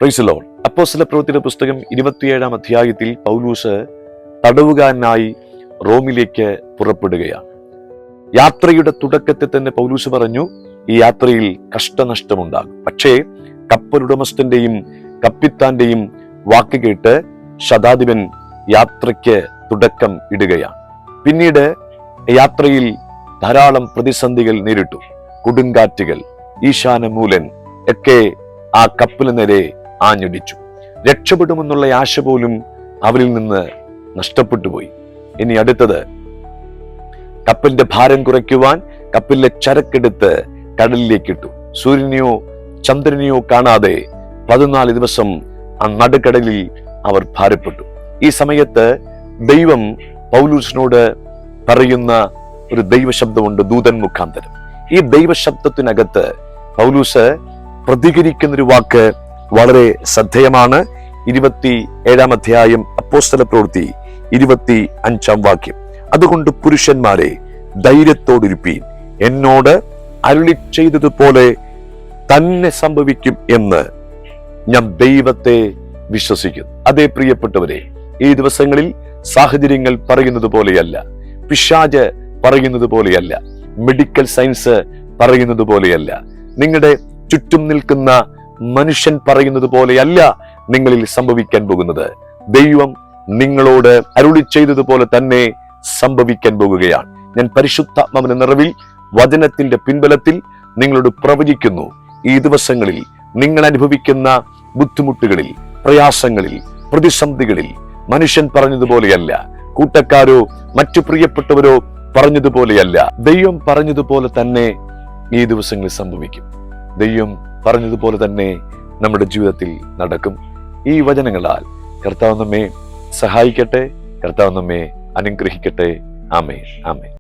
Praise the Lord. അപ്പോസ്തലപ്രവൃത്തിയുടെ പുസ്തകം 27-ാം അധ്യായത്തിൽ പൗലൂസ് തടവുകാരനായി റോമിലേക്ക് പുറപ്പെടുകയാണ്. യാത്രയുടെ തുടക്കത്തിൽ തന്നെ പൗലൂസ് പറഞ്ഞു, ഈ യാത്രയിൽ കഷ്ടനഷ്ടമുണ്ടാകും. പക്ഷേ കപ്പലുടമസ്ഥന്റെയും കപ്പിത്താന്റെയും വാക്ക് കേട്ട് ശതാധിപൻ യാത്രയ്ക്ക് തുടക്കം ഇടുകയാണ്. പിന്നീട് യാത്രയിൽ ധാരാളം പ്രതിസന്ധികൾ നേരിട്ടു. കൊടുങ്കാറ്റുകൾ, ഈശാനമൂലൻ ഒക്കെ ആ കപ്പലിന് നേരെ ആഞ്ഞടിച്ചു. രക്ഷപ്പെടുമെന്നുള്ള ആശ പോലും അവരിൽ നിന്ന് നഷ്ടപ്പെട്ടു പോയി. ഇനി അടുത്തത്, കപ്പലിന്റെ ഭാരം കുറയ്ക്കുവാൻ കപ്പലിലെ ചരക്കെടുത്ത് കടലിലേക്കിട്ടു. സൂര്യനെയോ ചന്ദ്രനെയോ കാണാതെ 14 ദിവസം ആ നടുക്കടലിൽ അവർ ഭാരപ്പെട്ടു. ഈ സമയത്ത് ദൈവം പൗലൂസിനോട് പറയുന്ന ഒരു ദൈവശബ്ദമുണ്ട്, ദൂതൻ മുഖാന്തരം. ഈ ദൈവശബ്ദത്തിനകത്ത് പൗലൂസ് പ്രതികരിക്കുന്നൊരു വാക്ക് വളരെ ശ്രദ്ധേയമാണ്. 27-ാം അധ്യായം അപ്പോസ്തലപ്രവൃത്തി 25-ാം വാക്യം. അതുകൊണ്ട് പുരുഷന്മാരെ ധൈര്യത്തോടിരിപ്പീൻ, എന്നോട് അരുളി ചെയ്തതുപോലെ തന്നെ സംഭവിക്കും എന്ന് ഞാൻ ദൈവത്തെ വിശ്വസിക്കുന്നു. അതേ പ്രിയപ്പെട്ടവരെ, ഈ ദിവസങ്ങളിൽ സാഹചര്യങ്ങൾ പറയുന്നത് പോലെയല്ല, പിശാച് പറയുന്നത് പോലെയല്ല, മെഡിക്കൽ സയൻസ് പറയുന്നത് പോലെയല്ല, നിങ്ങളുടെ ചുറ്റും നിൽക്കുന്ന മനുഷ്യൻ പറയുന്നത് പോലെയല്ല നിങ്ങളിൽ സംഭവിക്കാൻ പോകുന്നത്. ദൈവം നിങ്ങളോട് അരുളി ചെയ്തതുപോലെ തന്നെ സംഭവിക്കാൻ പോകുകയാണ്. ഞാൻ പരിശുദ്ധാത്മാവിന്റെ നിറവിൽ വചനത്തിന്റെ പിൻബലത്തിൽ നിങ്ങളോട് പ്രവചിക്കുന്നു, ഈ ദിവസങ്ങളിൽ നിങ്ങൾ അനുഭവിക്കുന്ന ബുദ്ധിമുട്ടുകളിൽ, പ്രയാസങ്ങളിൽ, പ്രതിസന്ധികളിൽ മനുഷ്യൻ പറഞ്ഞതുപോലെയല്ല, കൂട്ടക്കാരോ മറ്റു പ്രിയപ്പെട്ടവരോ പറഞ്ഞതുപോലെയല്ല, ദൈവം പറഞ്ഞതുപോലെ തന്നെ ഈ ദിവസങ്ങളിൽ സംഭവിക്കും. ദൈവം പറഞ്ഞതുപോലെ തന്നെ നമ്മുടെ ജീവിതത്തിൽ നടക്കും. ഈ വചനങ്ങളാൽ കർത്താവ് നമ്മെ സഹായിക്കട്ടെ, കർത്താവ് നമ്മെ അനുഗ്രഹിക്കട്ടെ. ആമേൻ, ആമേൻ.